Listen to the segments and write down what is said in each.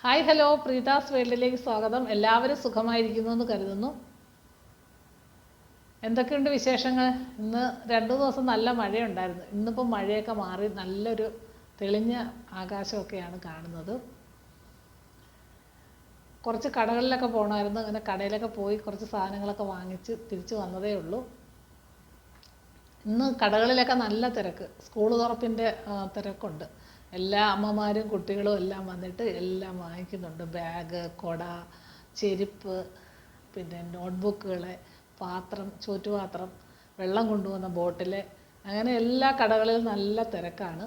Hi hello, പ്രീതാസ് വേൾഡിലേക്ക് സ്വാഗതം. എല്ലാവരും സുഖമായിരിക്കുന്നു എന്ന് കരുതുന്നു. എന്തൊക്കെയുണ്ട് വിശേഷങ്ങൾ? ഇന്ന് 2 ദിവസം നല്ല മഴയുണ്ടായിരുന്നു. ഇന്നിപ്പോൾ മഴയൊക്കെ മാറി നല്ലൊരു തെളിഞ്ഞ ആകാശമൊക്കെയാണ് കാണുന്നത്. കുറച്ച് കടകളിലൊക്കെ പോകണമായിരുന്നു. അങ്ങനെ കടയിലൊക്കെ പോയി കുറച്ച് സാധനങ്ങളൊക്കെ വാങ്ങിച്ച് തിരിച്ചു വന്നതേ ഉള്ളൂ. ഇന്ന് കടകളിലൊക്കെ നല്ല തിരക്ക്, സ്കൂൾ തുറപ്പിൻ്റെ തിരക്കുണ്ട്. എല്ലാ അമ്മമാരും കുട്ടികളും എല്ലാം വന്നിട്ട് എല്ലാം വാങ്ങിക്കുന്നുണ്ട്. ബാഗ്, കുട, ചെരുപ്പ്, പിന്നെ നോട്ട്ബുക്കുകൾ, പാത്രം, ചോറ്റുപാത്രം, വെള്ളം കൊണ്ടുപോകുന്ന ബോട്ടിൽ, അങ്ങനെ എല്ലാ കടകളിലും നല്ല തിരക്കാണ്.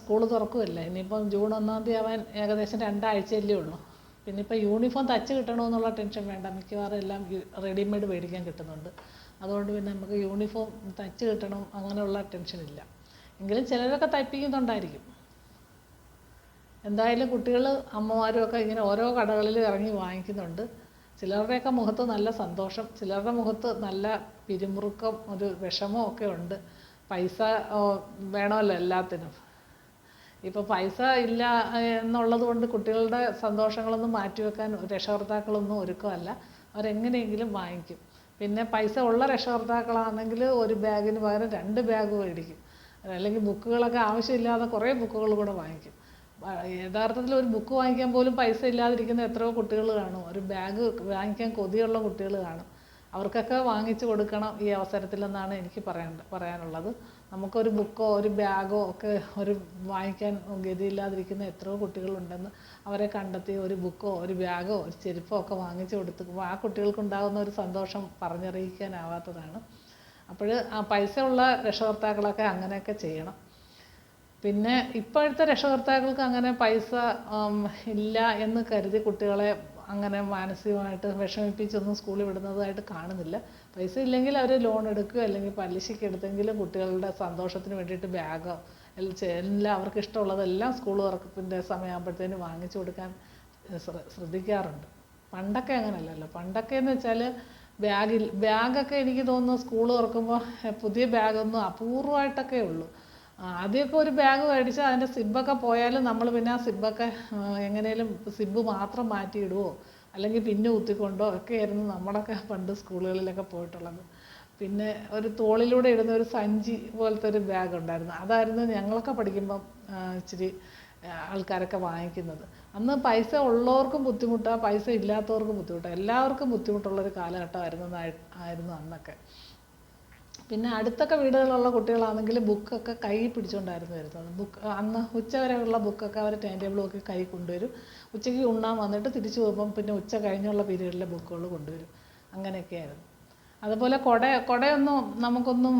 സ്കൂൾ തുറക്കുമല്ലേ, ഇനിയിപ്പം ജൂൺ 1-ാം തീയതി ആവാൻ ഏകദേശം 2 ആഴ്ചയല്ലേ ഉള്ളൂ. പിന്നെ ഇപ്പോൾ യൂണിഫോം തച്ച് കിട്ടണമെന്നുള്ള ടെൻഷൻ വേണ്ട, മിക്കവാറും എല്ലാം റെഡിമെയ്ഡ് മേടിക്കാൻ കിട്ടുന്നുണ്ട്. അതുകൊണ്ട് പിന്നെ നമുക്ക് യൂണിഫോം തച്ച് കിട്ടണം അങ്ങനെയുള്ള ടെൻഷനില്ല. എങ്കിലും ചിലരൊക്കെ തയ്പ്പിക്കുന്നുണ്ടായിരിക്കും. എന്തായാലും കുട്ടികൾ, അമ്മമാരും ഒക്കെ ഇങ്ങനെ ഓരോ കടകളിൽ ഇറങ്ങി വാങ്ങിക്കുന്നുണ്ട്. ചിലരുടെയൊക്കെ മുഖത്ത് നല്ല സന്തോഷം, ചിലരുടെ മുഖത്ത് നല്ല പിരിമുറുക്കം, ഒരു വിഷമം ഒക്കെ ഉണ്ട്. പൈസ വേണമല്ലോ എല്ലാത്തിനും. ഇപ്പോൾ പൈസ ഇല്ല എന്നുള്ളത് കൊണ്ട് കുട്ടികളുടെ സന്തോഷങ്ങളൊന്നും മാറ്റിവെക്കാൻ രക്ഷകർത്താക്കളൊന്നും ഒരുക്കമല്ല. അവരെങ്ങനെയെങ്കിലും വാങ്ങിക്കും. പിന്നെ പൈസ ഉള്ള രക്ഷകർത്താക്കളാണെങ്കിൽ ഒരു ബാഗിന് പകരം 2 ബാഗ് മേടിക്കും. അല്ലെങ്കിൽ ബുക്കുകളൊക്കെ ആവശ്യമില്ലാതെ കുറേ ബുക്കുകൾ കൂടെ വാങ്ങിക്കും. യഥാർത്ഥത്തിൽ ഒരു ബുക്ക് വാങ്ങിക്കാൻ പോലും പൈസ ഇല്ലാതിരിക്കുന്ന എത്രയോ കുട്ടികൾ കാണും. ഒരു ബാഗ് വാങ്ങിക്കാൻ കൊതിയുള്ള കുട്ടികൾ കാണും. അവർക്കൊക്കെ വാങ്ങിച്ചു കൊടുക്കണം ഈ അവസരത്തിലെന്നാണ് എനിക്ക് പറയാനുള്ളത്. നമുക്കൊരു ബുക്കോ ഒരു ബാഗോ ഒക്കെ വാങ്ങിക്കാൻ ഗതിയില്ലാതിരിക്കുന്ന എത്രയോ കുട്ടികളുണ്ടെന്ന് അവരെ കണ്ടെത്തി ഒരു ബുക്കോ ഒരു ബാഗോ ഒരു ചെരുപ്പോ ഒക്കെ വാങ്ങിച്ചു കൊടുത്ത് ആ കുട്ടികൾക്കുണ്ടാകുന്ന ഒരു സന്തോഷം പറഞ്ഞറിയിക്കാനാവാത്തതാണ്. അപ്പോൾ ആ പൈസ ഉള്ള രക്ഷകർത്താക്കളൊക്കെ അങ്ങനെയൊക്കെ ചെയ്യണം. പിന്നെ ഇപ്പോഴത്തെ രക്ഷകർത്താക്കൾക്ക് അങ്ങനെ പൈസ ഇല്ല എന്ന് കരുതി കുട്ടികളെ അങ്ങനെ മാനസികമായിട്ട് വിഷമിപ്പിച്ചൊന്നും സ്കൂളിൽ വിടുന്നതായിട്ട് കാണുന്നില്ല. പൈസ ഇല്ലെങ്കിൽ അവർ ലോൺ എടുക്കുകയോ അല്ലെങ്കിൽ പലിശയ്ക്ക് എടുത്തെങ്കിലും കുട്ടികളുടെ സന്തോഷത്തിന് വേണ്ടിയിട്ട് ബാഗോ എല്ലാം അവർക്ക് ഇഷ്ടമുള്ളതെല്ലാം സ്കൂൾ തുറപ്പിൻ്റെ സമയമാകുമ്പോഴത്തേന് വാങ്ങിച്ചു കൊടുക്കാൻ ശ്രദ്ധിക്കാറുണ്ട്. പണ്ടൊക്കെ അങ്ങനെയല്ലല്ലോ. പണ്ടൊക്കെ എന്ന് വെച്ചാൽ ബാഗൊക്കെ എനിക്ക് തോന്നുന്നു സ്കൂൾ തുറക്കുമ്പോൾ പുതിയ ബാഗൊന്നും അപൂർവമായിട്ടൊക്കെ ഉള്ളൂ. ആദ്യമൊക്കെ ഒരു ബാഗ് മേടിച്ചാൽ അതിൻ്റെ സിബ്ബൊക്കെ പോയാലും നമ്മൾ പിന്നെ ആ സിബ്ബൊക്കെ എങ്ങനെയും സിബ്ബ് മാത്രം മാറ്റിയിടുവോ അല്ലെങ്കിൽ പിന്നെ കുത്തിക്കൊണ്ടോ ഒക്കെ ആയിരുന്നു നമ്മളൊക്കെ പണ്ട് സ്കൂളുകളിലൊക്കെ പോയിട്ടുള്ളത്. പിന്നെ ഒരു തോളിലൂടെ ഇടുന്ന ഒരു സഞ്ചി പോലത്തെ ഒരു ബാഗ് ഉണ്ടായിരുന്നു. അതായിരുന്നു ഞങ്ങളൊക്കെ പഠിക്കുമ്പം ഇച്ചിരി ആൾക്കാരൊക്കെ വാങ്ങിക്കുന്നത്. അന്ന് പൈസ ഉള്ളവർക്കും ബുദ്ധിമുട്ടാണ്, പൈസ ഇല്ലാത്തവർക്കും ബുദ്ധിമുട്ടാണ്. എല്ലാവർക്കും ബുദ്ധിമുട്ടുള്ളൊരു കാലഘട്ടമായിരുന്നു അന്നൊക്കെ. പിന്നെ അടുത്തൊക്കെ വീടുകളുള്ള കുട്ടികളാണെങ്കിൽ ബുക്കൊക്കെ കൈ പിടിച്ചുകൊണ്ടായിരുന്നു വരുന്നത്. അന്ന് ഉച്ചവരെയുള്ള ബുക്കൊക്കെ അവർ ടൈം ടേബിളൊക്കെ കൈ കൊണ്ടുവരും. ഉച്ചയ്ക്ക് ഉണ്ണാൻ വന്നിട്ട് തിരിച്ചു പോകുമ്പം പിന്നെ ഉച്ച കഴിഞ്ഞുള്ള പീരീഡിലെ ബുക്കുകൾ കൊണ്ടുവരും. അങ്ങനെയൊക്കെയായിരുന്നു. അതുപോലെ കുടയൊന്നും നമുക്കൊന്നും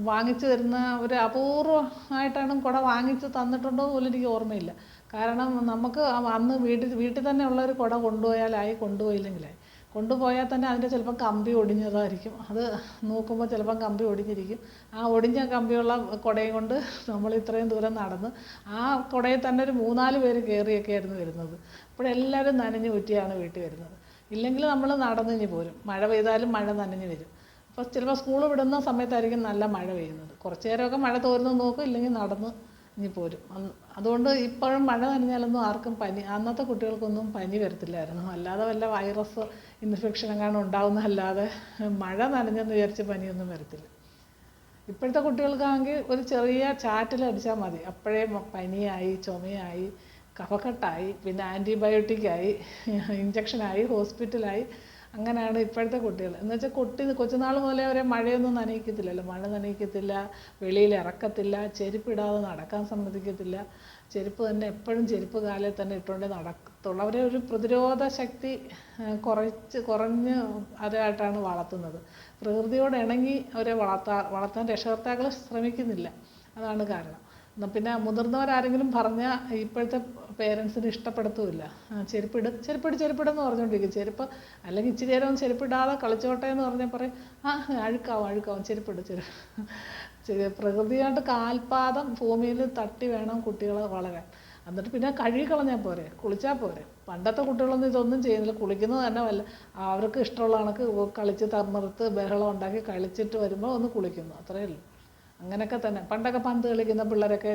വാങ്ങിച്ചു തരുന്ന ഒരു അപൂർവമായിട്ടാണ് കുട വാങ്ങിച്ച് തന്നിട്ടുണ്ടോ പോലും എനിക്ക് ഓർമ്മയില്ല. കാരണം നമുക്ക് അന്ന് വീട്ടിൽ തന്നെ ഉള്ളൊരു കുട കൊണ്ടുപോയില്ലെങ്കിലായി. കൊണ്ടുപോയാൽ തന്നെ അതിൻ്റെ ചിലപ്പം കമ്പി ഒടിഞ്ഞതായിരിക്കും. അത് നോക്കുമ്പോൾ ചിലപ്പം കമ്പി ഒടിഞ്ഞിരിക്കും. ആ ഒടിഞ്ഞ കമ്പിയുള്ള കുടയും കൊണ്ട് നമ്മൾ ഇത്രയും ദൂരം നടന്ന് ആ കുടയിൽ തന്നെ ഒരു 3-4 പേര് കയറിയൊക്കെ ആയിരുന്നു വരുന്നത്. അപ്പോഴെല്ലാവരും നനഞ്ഞ് ഊറ്റിയാണ് വീട്ടിൽ വരുന്നത്. ഇല്ലെങ്കിൽ നമ്മൾ നടന്നിഞ്ഞ് പോരും. മഴ പെയ്താലും മഴ നനഞ്ഞ് വരും. അപ്പോൾ ചിലപ്പോൾ സ്കൂൾ വിടുന്ന സമയത്തായിരിക്കും നല്ല മഴ പെയ്യുന്നത്. കുറച്ച് നേരമൊക്കെ മഴ തോരുന്നത് നോക്കും, ഇല്ലെങ്കിൽ നടന്ന് ഇനി പോരും. അതുകൊണ്ട് ഇപ്പോഴും മഴ നനഞ്ഞാലൊന്നും ആർക്കും അന്നത്തെ കുട്ടികൾക്കൊന്നും പനി വരത്തില്ലായിരുന്നു. അല്ലാതെ വല്ല വൈറസ് ഇൻഫെക്ഷൻ എങ്ങാനും ഉണ്ടാവുന്നതല്ലാതെ മഴ നനഞ്ഞെന്ന് വിചാരിച്ച് പനിയൊന്നും വരത്തില്ല. ഇപ്പോഴത്തെ കുട്ടികൾക്കാണെങ്കിൽ ഒരു ചെറിയ ചാറ്റലടിച്ചാൽ മതി, അപ്പോഴേ പനിയായി, ചുമയായി, കഫക്കെട്ടായി, പിന്നെ ആൻറ്റിബയോട്ടിക്കായി, ഇഞ്ചക്ഷനായി, ഹോസ്പിറ്റലായി. അങ്ങനെയാണ് ഇപ്പോഴത്തെ കുട്ടികൾ. എന്ന് വെച്ചാൽ കൊച്ചുനാൾ മുതലേ അവരെ മഴയൊന്നും നനയിക്കത്തില്ലല്ലോ. മഴ നനയിക്കത്തില്ല, വെളിയിൽ ഇറക്കത്തില്ല, ചെരുപ്പിടാതെ നടക്കാൻ സമ്മതിക്കത്തില്ല. ചെരുപ്പ് തന്നെ എപ്പോഴും ചെരുപ്പ് കാലിൽ തന്നെ ഇട്ടുകൊണ്ടേ നടക്കത്തുള്ളൂ. അവരെ ഒരു പ്രതിരോധ ശക്തി കുറഞ്ഞ് അതായിട്ടാണ് വളർത്തുന്നത്. പ്രകൃതിയോട് ഇണങ്ങി അവരെ വളർത്താൻ രക്ഷകർത്താക്കൾ ശ്രമിക്കുന്നില്ല. അതാണ് കാരണം. പിന്നെ മുതിർന്നവരാരെങ്കിലും പറഞ്ഞാൽ ഇപ്പോഴത്തെ പേരൻസിന് ഇഷ്ടപ്പെടുത്തുമില്ല. ചെരുപ്പിടെന്ന് പറഞ്ഞുകൊണ്ടിരിക്കും. ചെരുപ്പ് അല്ലെങ്കിൽ ഇച്ചിരി നേരം ചെരുപ്പിടാതെ കളിച്ചോട്ടെ എന്ന് പറഞ്ഞാൽ പറയും, അഴുക്കാവും, ചെരുപ്പിട്. പ്രകൃതിയായിട്ട് കാൽപാദം ഭൂമിയിൽ തട്ടി വേണം കുട്ടികളെ വളരാൻ. എന്നിട്ട് പിന്നെ കഴുകി കളഞ്ഞാൽ പോരെ, കുളിച്ചാൽ പോരെ. പണ്ടത്തെ കുട്ടികളൊന്നും ഇതൊന്നും ചെയ്യുന്നില്ല. കുളിക്കുന്നത് തന്നെ അവർക്ക് ഇഷ്ടമുള്ള കണക്ക് കളിച്ച് തമ്മിർത്ത് ബഹളം ഉണ്ടാക്കി കളിച്ചിട്ട് വരുമ്പോൾ ഒന്ന് കുളിക്കുന്നു, അത്രയേ ഉള്ളൂ. അങ്ങനെയൊക്കെ തന്നെ. പണ്ടൊക്കെ പന്ത് കളിക്കുന്ന പിള്ളേരൊക്കെ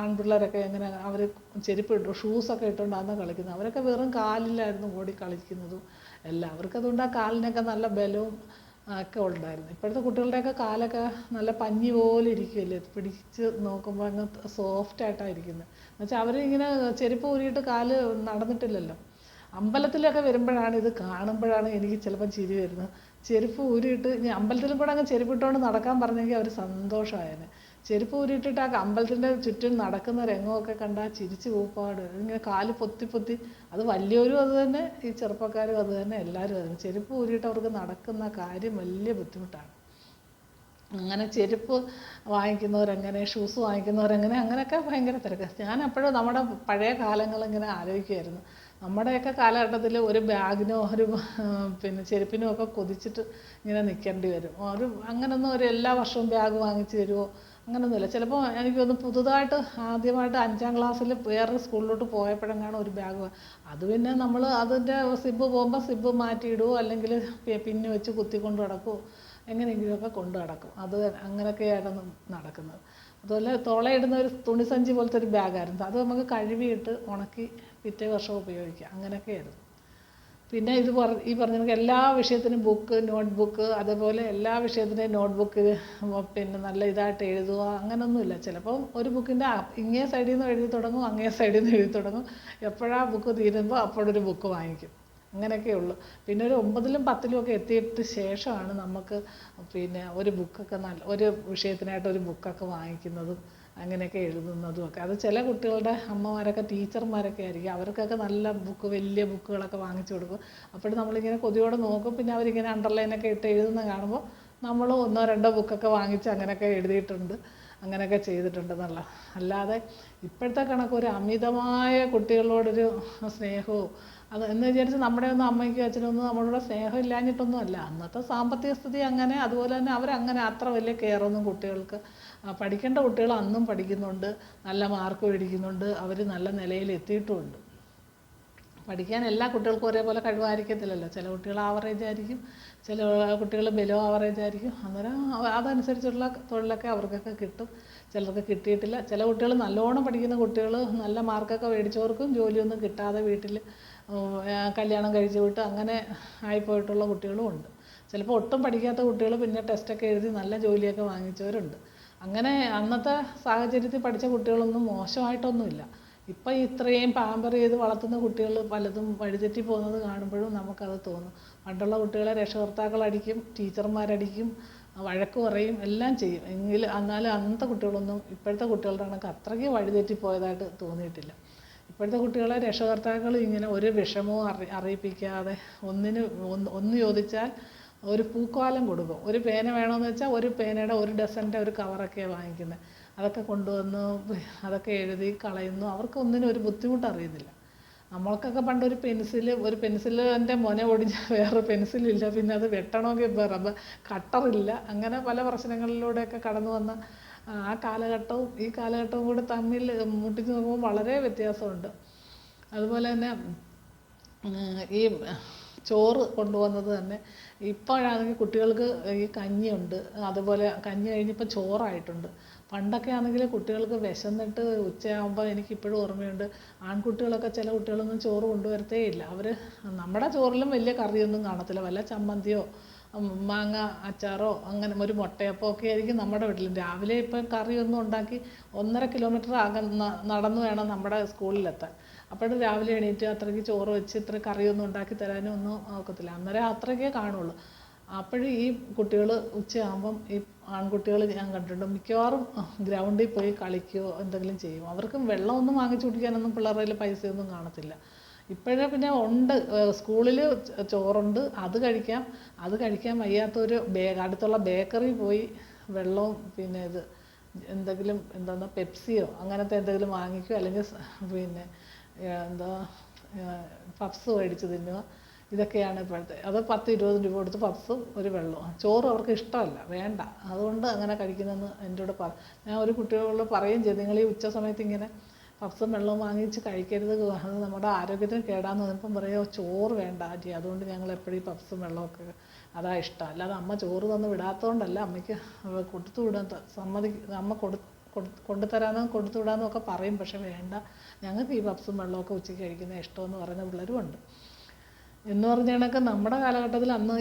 ആൺപിള്ളേരൊക്കെ എങ്ങനെ അവർ ചെരുപ്പ് ഇട്ടു ഷൂസൊക്കെ ഇട്ടുകൊണ്ടാണ് കളിക്കുന്നത്. അവരൊക്കെ വെറും കാലിലായിരുന്നു ഓടി കളിക്കുന്നതും എല്ലാം. അവർക്കതുകൊണ്ട് ആ കാലിനൊക്കെ നല്ല ബലവും ഒക്കെ ഉണ്ടായിരുന്നു. ഇപ്പോഴത്തെ കുട്ടികളുടെയൊക്കെ കാലൊക്കെ നല്ല പഞ്ഞി പോലെ ഇരിക്കുകയല്ലേ, പിടിച്ച് നോക്കുമ്പോൾ അങ്ങ് സോഫ്റ്റായിട്ടാണ് ഇരിക്കുന്നത്. എന്നുവെച്ചാൽ അവരിങ്ങനെ ചെരുപ്പ് ഊരിയിട്ട് കാല് നടന്നിട്ടില്ലല്ലോ. അമ്പലത്തിലൊക്കെ വരുമ്പോഴാണ് ഇത് കാണുമ്പോഴാണ് എനിക്ക് ചിലപ്പോൾ ചിരി വരുന്നത്. ചെരുപ്പ് ഊരിയിട്ട് ഇനി അമ്പലത്തിലും കൂടെ അങ്ങ് ചെരുപ്പിട്ടുകൊണ്ട് നടക്കാൻ പറഞ്ഞെങ്കിൽ അവർ സന്തോഷമായേനെ. ചെരുപ്പ് ഊരിയിട്ടിട്ട് ആ അമ്പലത്തിൻ്റെ ചുറ്റും നടക്കുന്ന രംഗമൊക്കെ കണ്ടാൽ ചിരിച്ച് കൂപ്പാട്. ഇങ്ങനെ കാല് പൊത്തി പൊത്തി, അത് വലിയവരും അത് തന്നെ, ഈ ചെറുപ്പക്കാരും അത് തന്നെ, എല്ലാവരും അത് തന്നെ. ചെരുപ്പ് ഊരിയിട്ട് അവർക്ക് നടക്കുന്ന കാര്യം വലിയ ബുദ്ധിമുട്ടാണ്. അങ്ങനെ ചെരുപ്പ് വാങ്ങിക്കുന്നവരെങ്ങനെ, ഷൂസ് വാങ്ങിക്കുന്നവരെങ്ങനെ, അങ്ങനെയൊക്കെ ഭയങ്കര തിരക്ക്. ഞാൻ എപ്പോഴും നമ്മുടെ പഴയ കാലങ്ങളിങ്ങനെ ആലോചിക്കുമായിരുന്നു. നമ്മുടെയൊക്കെ കാലഘട്ടത്തിൽ ഒരു ബാഗിനോ ഒരു ചെരുപ്പിനോ ഒക്കെ കൊതിച്ചിട്ട് ഇങ്ങനെ നിൽക്കേണ്ടി വരും. അങ്ങനൊന്നും എല്ലാ വർഷവും ബാഗ് വാങ്ങിച്ച് തരുമോ അങ്ങനൊന്നുമില്ല. ചിലപ്പോൾ എനിക്ക് തോന്നുന്നു പുതുതായിട്ട് ആദ്യമായിട്ട് 5ാം ക്ലാസ്സിൽ വേറൊരു സ്കൂളിലോട്ട് പോയപ്പോഴെങ്ങാണ് ഒരു ബാഗ്. അത് പിന്നെ നമ്മൾ അതിൻ്റെ സിബ്ബ് പോകുമ്പോൾ സിബ്ബ് മാറ്റിയിടുമോ അല്ലെങ്കിൽ പിന്ന് വെച്ച് കുത്തിക്കൊണ്ട് നടക്കുമോ എങ്ങനെയെങ്കിലുമൊക്കെ കൊണ്ട് നടക്കും. അത് അങ്ങനെയൊക്കെയാണ് നടക്കുന്നത്. അതുപോലെ തുളയിടുന്ന ഒരു തുണിസഞ്ചി പോലത്തെ ഒരു ബാഗായിരുന്നു. അത് നമുക്ക് കഴുകിയിട്ട് ഉണക്കി പിറ്റേ വർഷം ഉപയോഗിക്കാം. അങ്ങനെയൊക്കെയായിരുന്നു. പിന്നെ ഈ പറഞ്ഞ എല്ലാ വിഷയത്തിനും ബുക്ക്, നോട്ട്ബുക്ക്, അതേപോലെ എല്ലാ വിഷയത്തിൻ്റെയും നോട്ട്ബുക്ക് നല്ല ഇതായിട്ട് എഴുതുക അങ്ങനെയൊന്നുമില്ല. ചിലപ്പോൾ ഒരു ബുക്കിൻ്റെ ഇങ്ങേ സൈഡിൽ നിന്ന് എഴുതി തുടങ്ങും, അങ്ങേ സൈഡിൽ നിന്ന് എഴുതി തുടങ്ങും. എപ്പോഴാണ് ബുക്ക് തീരുമ്പോൾ അപ്പോഴൊരു ബുക്ക് വാങ്ങിക്കും. അങ്ങനെയൊക്കെ ഉള്ളു. പിന്നെ ഒരു 9ലും 10ലും ഒക്കെ എത്തിയിട്ട് ശേഷമാണ് നമുക്ക് ഒരു ബുക്കൊക്കെ ഒരു വിഷയത്തിനായിട്ട് ഒരു ബുക്കൊക്കെ വാങ്ങിക്കുന്നതും അങ്ങനെയൊക്കെ എഴുതുന്നതും ഒക്കെ. അത് ചില കുട്ടികളുടെ അമ്മമാരൊക്കെ ടീച്ചർമാരൊക്കെ ആയിരിക്കും. അവർക്കൊക്കെ നല്ല ബുക്ക്, വലിയ ബുക്കുകളൊക്കെ വാങ്ങിച്ചു കൊടുക്കും. അപ്പോഴും നമ്മളിങ്ങനെ കൊതിയോടെ നോക്കും. പിന്നെ അവരിങ്ങനെ അണ്ടർലൈനൊക്കെ ഇട്ട് എഴുതുന്ന കാണുമ്പോൾ നമ്മൾ 1 2 ബുക്കൊക്കെ വാങ്ങിച്ച് അങ്ങനെയൊക്കെ എഴുതിയിട്ടുണ്ട്, അങ്ങനെയൊക്കെ ചെയ്തിട്ടുണ്ടെന്നുള്ള. അല്ലാതെ ഇപ്പോഴത്തെ കണക്ക് ഒരു അമിതമായ കുട്ടികളോടൊരു സ്നേഹവും എന്ന് വിചാരിച്ച് നമ്മുടെ ഒന്നും അമ്മയ്ക്കും അച്ഛനൊന്നും നമ്മളോട് സ്നേഹം ഇല്ലാഞ്ഞിട്ടൊന്നും അല്ല. അന്നത്തെ സാമ്പത്തിക സ്ഥിതി അങ്ങനെ, അതുപോലെ തന്നെ അവരങ്ങനെ അത്ര വലിയ കെയറൊന്നും കുട്ടികൾക്ക്. പഠിക്കേണ്ട കുട്ടികൾ അന്നും പഠിക്കുന്നുണ്ട്, നല്ല മാർക്ക് മേടിക്കുന്നുണ്ട്, അവർ നല്ല നിലയിൽ എത്തിയിട്ടുമുണ്ട്. പഠിക്കാൻ എല്ലാ കുട്ടികൾക്കും ഒരേപോലെ കഴിവായിരിക്കത്തില്ലല്ലോ. ചില കുട്ടികൾ ആവറേജ് ആയിരിക്കും, ചില കുട്ടികൾ ബിലോ ആവറേജ് ആയിരിക്കും. അന്നേരം അതനുസരിച്ചുള്ള തൊഴിലൊക്കെ അവർക്കൊക്കെ കിട്ടും, ചിലർക്ക് കിട്ടിയിട്ടില്ല. ചില കുട്ടികൾ നല്ലോണം പഠിക്കുന്ന കുട്ടികൾ നല്ല മാർക്കൊക്കെ മേടിച്ചവർക്കും ജോലിയൊന്നും കിട്ടാതെ വീട്ടിൽ കല്യാണം കഴിച്ച് വിട്ട് അങ്ങനെ ആയിപ്പോയിട്ടുള്ള കുട്ടികളും ഉണ്ട്. ചിലപ്പോൾ ഒട്ടും പഠിക്കാത്ത കുട്ടികൾ പിന്നെ ടെസ്റ്റൊക്കെ എഴുതി നല്ല ജോലിയൊക്കെ വാങ്ങിച്ചവരുണ്ട്. അങ്ങനെ അന്നത്തെ സാഹചര്യത്തിൽ പഠിച്ച കുട്ടികളൊന്നും മോശമായിട്ടൊന്നുമില്ല. ഇപ്പം ഇത്രയും പാമ്പർ ചെയ്ത് വളർത്തുന്ന കുട്ടികൾ പലതും വഴിതെറ്റി പോകുന്നത് കാണുമ്പോഴും നമുക്കത് തോന്നും. പണ്ടുള്ള കുട്ടികളെ രക്ഷകർത്താക്കളടിക്കും, ടീച്ചർമാരടിക്കും, വഴക്ക് പറയും, എല്ലാം ചെയ്യും. എന്നാലും അന്നത്തെ കുട്ടികളൊന്നും ഇപ്പോഴത്തെ കുട്ടികളുടെ കണക്ക് അത്രയ്ക്ക് വഴിതെറ്റിപ്പോയതായിട്ട് തോന്നിയിട്ടില്ല. ഇപ്പോഴത്തെ കുട്ടികളെ രക്ഷകർത്താക്കൾ ഇങ്ങനെ ഒരു വിഷമവും അറിയിപ്പിക്കാതെ ഒന്ന് ചോദിച്ചാൽ ഒരു പൂക്കാലം കൊടുക്കും. ഒരു പേന വേണമെന്ന് വെച്ചാൽ ഒരു പേനയുടെ 1 ഡസൻ്റെ ഒരു കവറൊക്കെയാണ് വാങ്ങിക്കുന്നത്. അതൊക്കെ കൊണ്ടുവന്ന് അതൊക്കെ എഴുതി കളയുന്നു. അവർക്കൊന്നിനും ഒരു ബുദ്ധിമുട്ട് അറിയുന്നില്ല. നമ്മൾക്കൊക്കെ പണ്ടൊരു പെൻസിലിൻ്റെ മുന ഒടിഞ്ഞാൽ വേറെ പെൻസിലില്ല, പിന്നെ അത് വെട്ടണമെങ്കിൽ റബ്ബർ കട്ടറില്ല. അങ്ങനെ പല പ്രശ്നങ്ങളിലൂടെയൊക്കെ കടന്നു വന്ന ആ കാലഘട്ടവും ഈ കാലഘട്ടവും കൂടെ തമ്മിൽ മുട്ടിച്ച് നോക്കുമ്പോൾ വളരെ വ്യത്യാസമുണ്ട്. അതുപോലെ തന്നെ ഈ ചോറ് കൊണ്ടുവന്നത് തന്നെ ഇപ്പോഴാണെങ്കിൽ കുട്ടികൾക്ക് ഈ കഞ്ഞിയുണ്ട്, അതുപോലെ കഞ്ഞി കഴിഞ്ഞിപ്പോൾ ചോറായിട്ടുണ്ട്. പണ്ടൊക്കെ ആണെങ്കിൽ കുട്ടികൾക്ക് വിശന്നിട്ട് ഉച്ചയാകുമ്പോൾ എനിക്കിപ്പോഴും ഓർമ്മയുണ്ട്, ആൺകുട്ടികളൊക്കെ ചില കുട്ടികളൊന്നും ചോറ് കൊണ്ടുവരത്തേ ഇല്ല. നമ്മുടെ ചോറിലും വലിയ കറിയൊന്നും കാണത്തില്ല, വല്ല ചമ്മന്തിയോ മാങ്ങ അച്ചാറോ അങ്ങനെ ഒരു മുട്ടയപ്പോ ഒക്കെ ആയിരിക്കും നമ്മുടെ വീട്ടിലും. രാവിലെ ഇപ്പം കറിയൊന്നും ഉണ്ടാക്കി 1.5 കിലോമീറ്റർ നടന്നു വേണം നമ്മുടെ സ്കൂളിലെത്താൻ. അപ്പോഴും രാവിലെ എണീറ്റ് അത്രയ്ക്ക് ചോറ് വെച്ച് ഇത്ര കറിയൊന്നും ഉണ്ടാക്കി തരാനും ഒന്നും ഒക്കത്തില്ല. അന്നേരം അത്രയ്ക്കേ കാണുള്ളൂ. അപ്പോഴും ഈ കുട്ടികൾ ഉച്ചയാകുമ്പം ഈ ആൺകുട്ടികൾ ഞാൻ കണ്ടിട്ടുണ്ട് മിക്കവാറും ഗ്രൗണ്ടിൽ പോയി കളിക്കുകയോ എന്തെങ്കിലും ചെയ്യും. അവർക്കും വെള്ളമൊന്നും വാങ്ങിച്ചു കുടിക്കാനൊന്നും പിള്ളേരുടെ കയ്യിൽ പൈസയൊന്നും കാണത്തില്ല. ഇപ്പോഴേ പിന്നെ ഉണ്ട്, സ്കൂളിൽ ചോറുണ്ട്, അത് കഴിക്കാൻ വയ്യാത്തൊരു അടുത്തുള്ള ബേക്കറി പോയി വെള്ളവും പിന്നെ എന്തെങ്കിലും പെപ്സിയോ അങ്ങനത്തെ എന്തെങ്കിലും വാങ്ങിക്കുകയോ അല്ലെങ്കിൽ പപ്സ് മേടിച്ച് തിന്നുക. ഇതൊക്കെയാണ് ഇപ്പോഴത്തെ. അത് 10-20 രൂപ കൊടുത്ത് പപ്സും ഒരു വെള്ളവും. ചോറ് അവർക്ക് ഇഷ്ടമല്ല, വേണ്ട, അതുകൊണ്ട് അങ്ങനെ കഴിക്കുന്നതെന്ന് എന്നോട് ഞാൻ ഒരു കുട്ടികളോട് പറയുകയും ചെയ്തു, നിങ്ങൾ ഈ ഉച്ച സമയത്ത് ഇങ്ങനെ പപ്സും വെള്ളവും വാങ്ങിച്ച് കഴിക്കരുത്, അത് നമ്മുടെ ആരോഗ്യത്തിന് കേടാന്ന് പറഞ്ഞപ്പം പറയുമോ ചോറ് വേണ്ട ആൻറ്റി, അതുകൊണ്ട് ഞങ്ങൾ എപ്പോഴും ഈ പപ്സും വെള്ളമൊക്കെ അതാ ഇഷ്ടം. അല്ലാതെ അമ്മ ചോറ് തന്ന് വിടാത്തതുകൊണ്ടല്ല, അമ്മയ്ക്ക് കൊടുത്തു വിടാൻ അമ്മ കൊണ്ടുതരാമെന്നും കൊടുത്തു വിടാമെന്നും ഒക്കെ പറയും. പക്ഷെ വേണ്ട, ഞങ്ങൾക്ക് ഈ പപ്സും വെള്ളമൊക്കെ ഉച്ചയ്ക്ക് കഴിക്കുന്നത് ഇഷ്ടമെന്ന് പറയുന്ന പിള്ളേരും ഉണ്ട്. എന്ന് പറഞ്ഞ കണക്ക് നമ്മുടെ കാലഘട്ടത്തിൽ അന്ന്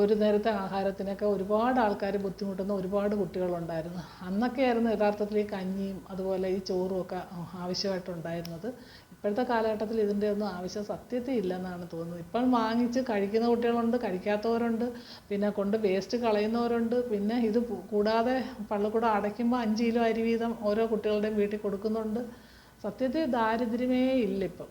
ഒരു നേരത്തെ ആഹാരത്തിനൊക്കെ ഒരുപാട് ആൾക്കാർ ബുദ്ധിമുട്ടുന്ന ഒരുപാട് കുട്ടികളുണ്ടായിരുന്നു. അന്നൊക്കെയായിരുന്നു യഥാർത്ഥത്തിൽ ഈ കഞ്ഞിയും അതുപോലെ ഈ ചോറും ഒക്കെ ആവശ്യമായിട്ടുണ്ടായിരുന്നത്. ഇപ്പോഴത്തെ കാലഘട്ടത്തിൽ ഇതിൻ്റെ ഒന്നും ആവശ്യം സത്യത്തിൽ ഇല്ലെന്നാണ് തോന്നുന്നത്. ഇപ്പം വാങ്ങിച്ച് കഴിക്കുന്ന കുട്ടികളുണ്ട്, കഴിക്കാത്തവരുണ്ട്, പിന്നെ കൊണ്ട് വേസ്റ്റ് കളയുന്നവരുണ്ട്. പിന്നെ ഇത് കൂടാതെ പള്ളിക്കൂടം അടയ്ക്കുമ്പോൾ 5 കിലോ അരി വീതം ഓരോ കുട്ടികളുടെയും വീട്ടിൽ കൊടുക്കുന്നുണ്ട്. സത്യത്തിൽ ദാരിദ്ര്യമേ ഇല്ല ഇപ്പം.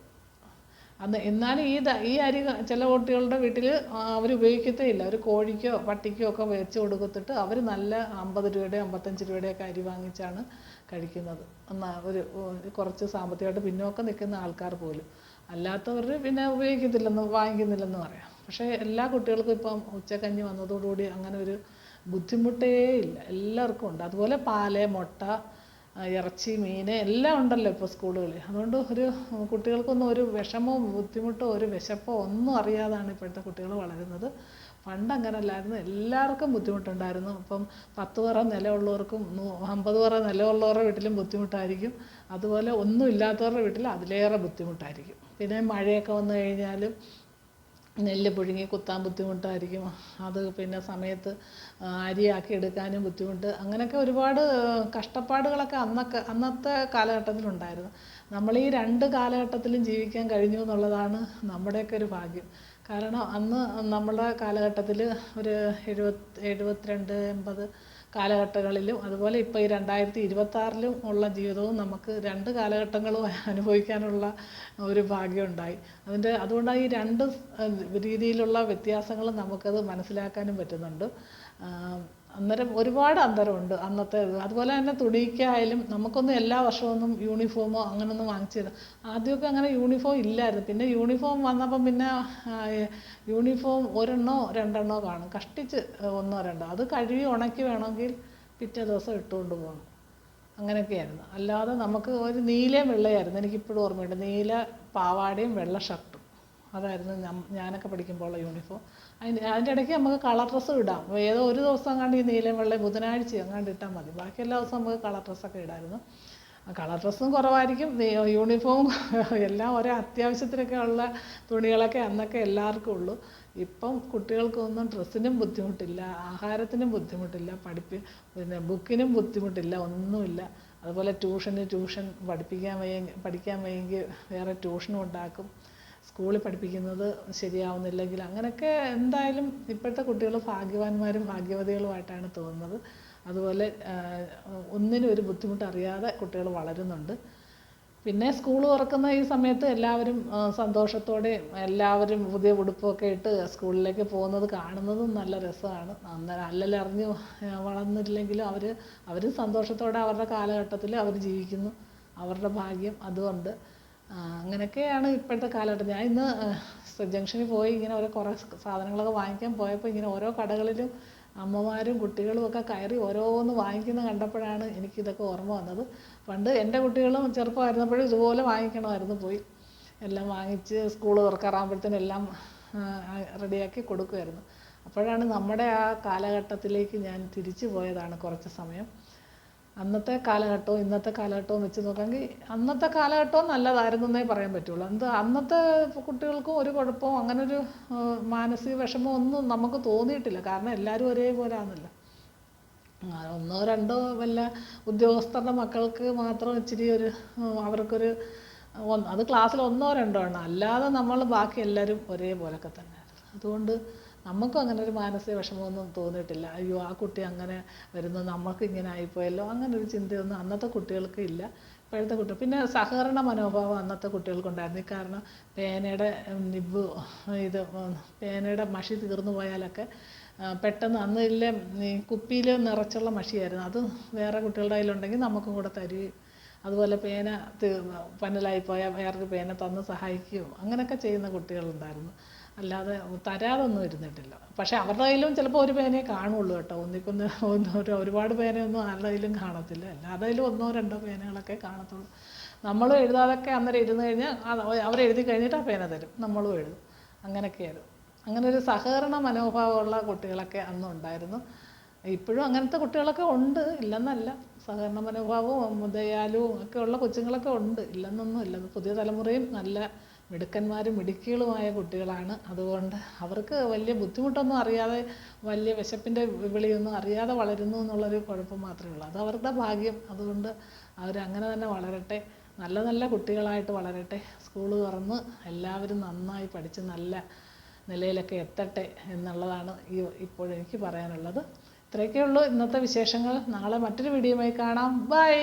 എന്നാലും ഈ അരി ചില കുട്ടികളുടെ വീട്ടിൽ അവർ ഉപയോഗിക്കത്തേ ഇല്ല. അവർ കോഴിക്കോ പട്ടിക്കോ ഒക്കെ വെച്ച് കൊടുത്തിട്ട് അവർ നല്ല 50 രൂപയുടെ 55 രൂപയുടെയൊക്കെ അരി വാങ്ങിച്ചാണ് കഴിക്കുന്നത്. ഒരു കുറച്ച് സാമ്പത്തികമായിട്ട് പിന്നോക്കം നിൽക്കുന്ന ആൾക്കാർ പോലും. അല്ലാത്തവർ പിന്നെ വാങ്ങിക്കുന്നില്ലെന്ന് പറയാം. പക്ഷേ എല്ലാ കുട്ടികൾക്കും ഇപ്പം ഉച്ചക്കഞ്ഞി വന്നതോടുകൂടി അങ്ങനെ ഒരു ബുദ്ധിമുട്ടേ ഇല്ല, എല്ലാവർക്കും ഉണ്ട്. അതുപോലെ പാല്, മുട്ട, ഇറച്ചി, മീൻ എല്ലാം ഉണ്ടല്ലോ ഇപ്പോൾ സ്കൂളുകളിൽ. അതുകൊണ്ട് കുട്ടികൾക്കൊന്നും ഒരു വിഷമവും ബുദ്ധിമുട്ടോ ഒരു വിശപ്പോ ഒന്നും അറിയാതാണ് ഇപ്പോഴത്തെ കുട്ടികൾ വളരുന്നത്. പണ്ട് അങ്ങനല്ലായിരുന്നു, എല്ലാവർക്കും ബുദ്ധിമുട്ടുണ്ടായിരുന്നു. ഇപ്പം 10 പറ നിലമുള്ളവർക്കും 50 പറ നിലമുള്ളവരുടെ വീട്ടിലും ബുദ്ധിമുട്ടായിരിക്കും. അതുപോലെ ഒന്നും ഇല്ലാത്തവരുടെ വീട്ടിൽ അതിലേറെ ബുദ്ധിമുട്ടായിരിക്കും. പിന്നെ മഴയൊക്കെ വന്നു കഴിഞ്ഞാലും നെല്ല് പുഴുങ്ങി കുത്താൻ ബുദ്ധിമുട്ടായിരിക്കും. അത് പിന്നെ സമയത്ത് അരിയാക്കി എടുക്കാനും ബുദ്ധിമുട്ട്. അങ്ങനെയൊക്കെ ഒരുപാട് കഷ്ടപ്പാടുകളൊക്കെ അന്നത്തെ കാലഘട്ടത്തിലുണ്ടായിരുന്നു. നമ്മൾ ഈ 2 കാലഘട്ടത്തിലും ജീവിക്കാൻ കഴിഞ്ഞു എന്നുള്ളതാണ് നമ്മുടെയൊക്കെ ഒരു ഭാഗ്യം. കാരണം അന്ന് നമ്മുടെ കാലഘട്ടത്തിൽ ഒരു 72, 80 കാലഘട്ടങ്ങളിലും അതുപോലെ ഇപ്പോൾ ഈ 2026 ഉള്ള ജീവിതവും നമുക്ക് 2 കാലഘട്ടങ്ങളും അനുഭവിക്കാനുള്ള ഒരു ഭാഗ്യം ഉണ്ടായി. അതുകൊണ്ടാണ് ഈ 2 രീതിയിലുള്ള വ്യത്യാസങ്ങൾ നമുക്കത് മനസ്സിലാക്കാനും പറ്റുന്നുണ്ട്. അന്നേരം ഒരുപാട് അന്തരമുണ്ട് അന്നത്തെ. അതുപോലെ തന്നെ തുണിക്കായാലും നമുക്കൊന്നും എല്ലാ വർഷമൊന്നും യൂണിഫോമോ അങ്ങനൊന്നും വാങ്ങിച്ചില്ല. ആദ്യമൊക്കെ അങ്ങനെ യൂണിഫോം ഇല്ലായിരുന്നു. പിന്നെ യൂണിഫോം വന്നപ്പം പിന്നെ യൂണിഫോം 1 2 കാണും, കഷ്ടിച്ച് 1 2. അത് കഴുകി ഉണക്കി വേണമെങ്കിൽ പിറ്റേ ദിവസം ഇട്ടുകൊണ്ട് പോകണം. അങ്ങനെയൊക്കെയായിരുന്നു. അല്ലാതെ നമുക്ക് ഒരു നീലയും വെള്ളയായിരുന്നു. എനിക്കിപ്പോഴും ഓർമ്മയുണ്ട്, നീല പാവാടയും വെള്ള ഷർട്ടും. അതായിരുന്നു ഞാനൊക്കെ പഠിക്കുമ്പോഴുള്ള യൂണിഫോം. അതിൻ്റെ ഇടയ്ക്ക് നമുക്ക് കളർ ഡ്രസ്സും ഇടാം. ഏതോ ഒരു ദിവസം എങ്ങാണ്ട് ഈ നീലയും വെള്ളയും ബുധനാഴ്ച എങ്ങാണ്ട് ഇട്ടാൽ മതി. ബാക്കി എല്ലാ ദിവസവും നമുക്ക് കളർ ഡ്രസ്സൊക്കെ ഇടായിരുന്നു. കളർ ഡ്രസ്സും കുറവായിരിക്കും, യൂണിഫോമും എല്ലാം ഒരേ അത്യാവശ്യത്തിനൊക്കെ ഉള്ള തുണികളൊക്കെ അന്നൊക്കെ എല്ലാവർക്കും ഉള്ളൂ. ഇപ്പം കുട്ടികൾക്കൊന്നും ഡ്രസ്സിനും ബുദ്ധിമുട്ടില്ല, ആഹാരത്തിനും ബുദ്ധിമുട്ടില്ല, പിന്നെ ബുക്കിനും ബുദ്ധിമുട്ടില്ല, ഒന്നുമില്ല. അതുപോലെ ട്യൂഷൻ പഠിക്കാൻ വയ്യെങ്കിൽ വേറെ ട്യൂഷനും ഉണ്ടാക്കും. സ്കൂളിൽ പഠിപ്പിക്കുന്നത് ശരിയാവുന്നില്ലെങ്കിൽ അങ്ങനെയൊക്കെ. എന്തായാലും ഇപ്പോഴത്തെ കുട്ടികൾ ഭാഗ്യവാന്മാരും ഭാഗ്യവതികളുമായിട്ടാണ് തോന്നുന്നത്. അതുപോലെ ഒന്നിനും ഒരു ബുദ്ധിമുട്ടറിയാതെ കുട്ടികൾ വളരുന്നുണ്ട്. പിന്നെ സ്കൂൾ തുറക്കുന്ന ഈ സമയത്ത് എല്ലാവരും സന്തോഷത്തോടെയും എല്ലാവരും പുതിയ ഉടുപ്പൊക്കെ ഇട്ട് സ്കൂളിലേക്ക് പോകുന്നത് കാണുന്നതും നല്ല രസമാണ്. അന്നേരം അല്ലലറിഞ്ഞ് വളർന്നില്ലെങ്കിലും അവർ സന്തോഷത്തോടെ അവരുടെ കാലഘട്ടത്തിൽ അവർ ജീവിക്കുന്നു. അവരുടെ ഭാഗ്യം അതുകൊണ്ട്. അങ്ങനെയൊക്കെയാണ് ഇപ്പോഴത്തെ കാലഘട്ടം. ഞാൻ ഇന്ന് ജംഗ്ഷനിൽ പോയി ഇങ്ങനെ കുറേ സാധനങ്ങളൊക്കെ വാങ്ങിക്കാൻ പോയപ്പോൾ ഇങ്ങനെ ഓരോ കടകളിലും അമ്മമാരും കുട്ടികളും ഒക്കെ കയറി ഓരോന്ന് വാങ്ങിക്കുന്നത് കണ്ടപ്പോഴാണ് എനിക്കിതൊക്കെ ഓർമ്മ വന്നത്. പണ്ട് എൻ്റെ കുട്ടികളും ചെറുപ്പമായിരുന്നപ്പോഴും ഇതുപോലെ വാങ്ങിക്കണമായിരുന്നു. പോയി എല്ലാം വാങ്ങിച്ച് സ്കൂൾ തുറക്കാറാകുമ്പോഴത്തേനും എല്ലാം റെഡിയാക്കി കൊടുക്കുമായിരുന്നു. അപ്പോഴാണ് നമ്മുടെ ആ കാലഘട്ടത്തിലേക്ക് ഞാൻ തിരിച്ചു പോയതാണ് കുറച്ച് സമയം. അന്നത്തെ കാലഘട്ടവും ഇന്നത്തെ കാലഘട്ടവും വെച്ച് നോക്കാമെങ്കിൽ അന്നത്തെ കാലഘട്ടവും നല്ലതായിരുന്നെന്നേ പറയാൻ പറ്റുള്ളൂ. അന്നത്തെ കുട്ടികൾക്കും ഒരു കുഴപ്പവും അങ്ങനൊരു മാനസിക വിഷമവും ഒന്നും നമുക്ക് തോന്നിയിട്ടില്ല. കാരണം എല്ലാവരും ഒരേപോലെ ആണല്ലോ. 1 2 വല്ല ഉദ്യോഗസ്ഥരുടെ മക്കൾക്ക് മാത്രം ഇച്ചിരി അവർക്കൊരു അത് ക്ലാസ്സിൽ 1 2 ആണ്. അല്ലാതെ നമ്മൾ ബാക്കി എല്ലാവരും ഒരേപോലൊക്കെ തന്നെയായിരുന്നു. അതുകൊണ്ട് നമുക്കും അങ്ങനെ ഒരു മാനസിക വിഷമമൊന്നും തോന്നിയിട്ടില്ല. അയ്യോ ആ കുട്ടി അങ്ങനെ വരുന്നു, നമുക്ക് ഇങ്ങനെ ആയിപ്പോയല്ലോ, അങ്ങനെ ഒരു ചിന്തയൊന്നും അന്നത്തെ കുട്ടികൾക്ക് ഇല്ല. ഇപ്പോഴത്തെ കുട്ടികൾ പിന്നെ സഹകരണ മനോഭാവം അന്നത്തെ കുട്ടികൾക്കുണ്ടായിരുന്നു. കാരണം പേനയുടെ നിബ്ബ് പേനയുടെ മഷി തീർന്നു പോയാലൊക്കെ പെട്ടെന്ന് അന്നില്ലേ ഈ കുപ്പിയിൽ നിറച്ചുള്ള മഷിയായിരുന്നു. അത് വേറെ കുട്ടികളുടെ കയ്യിലുണ്ടെങ്കിൽ നമുക്കും കൂടെ തരുകയും അതുപോലെ പേന പന്നലായിപ്പോയാൽ വേറൊരു പേന തന്ന് സഹായിക്കുകയോ അങ്ങനെയൊക്കെ ചെയ്യുന്ന കുട്ടികളുണ്ടായിരുന്നു. അല്ലാതെ തരാതൊന്നും ഇരുന്നിട്ടില്ല. പക്ഷേ അവരുടെ കയ്യിലും ചിലപ്പോൾ ഒരു പേനയെ കാണുള്ളൂ കേട്ടോ. ഒരുപാട് പേനയൊന്നും ആരുടെ കയ്യിലും കാണത്തില്ല. എല്ലാവരുടെ കയ്യിലും 1 2 പേനകളൊക്കെ കാണത്തുള്ളൂ. നമ്മളും എഴുതാതൊക്കെ അന്നേരം ഇരുന്ന് കഴിഞ്ഞാൽ അവരെഴുതി കഴിഞ്ഞിട്ട് ആ പേന തരും, നമ്മളും എഴുതും. അങ്ങനെയൊക്കെയായിരുന്നു. അങ്ങനെ ഒരു സഹകരണ മനോഭാവമുള്ള കുട്ടികളൊക്കെ അന്നുണ്ടായിരുന്നു. ഇപ്പോഴും അങ്ങനത്തെ കുട്ടികളൊക്കെ ഉണ്ട്, ഇല്ലെന്നല്ല. സഹകരണ മനോഭാവവും ദയാലുവും ഒക്കെ ഉള്ള കൊച്ചുങ്ങളൊക്കെ ഉണ്ട്, ഇല്ലെന്നൊന്നും ഇല്ല. പുതിയ തലമുറയും നല്ല മിടുക്കന്മാരും മിടുക്കികളുമായ കുട്ടികളാണ്. അതുകൊണ്ട് അവർക്ക് വലിയ ബുദ്ധിമുട്ടൊന്നും അറിയാതെ, വലിയ വിശപ്പിൻ്റെ വിളിയൊന്നും അറിയാതെ വളരുന്നു എന്നുള്ളൊരു കുഴപ്പം മാത്രമേ ഉള്ളൂ. അത് അവരുടെ ഭാഗ്യം. അതുകൊണ്ട് അവരങ്ങനെ തന്നെ വളരട്ടെ, നല്ല നല്ല കുട്ടികളായിട്ട് വളരട്ടെ. സ്കൂൾ തുറന്ന് എല്ലാവരും നന്നായി പഠിച്ച് നല്ല നിലയിലൊക്കെ എത്തട്ടെ എന്നുള്ളതാണ് ഇപ്പോഴെനിക്ക് പറയാനുള്ളത്. ഇത്രയൊക്കെ ഉള്ളൂ ഇന്നത്തെ വിശേഷങ്ങൾ. നാളെ മറ്റൊരു വീഡിയോയുമായി കാണാം. ബൈ.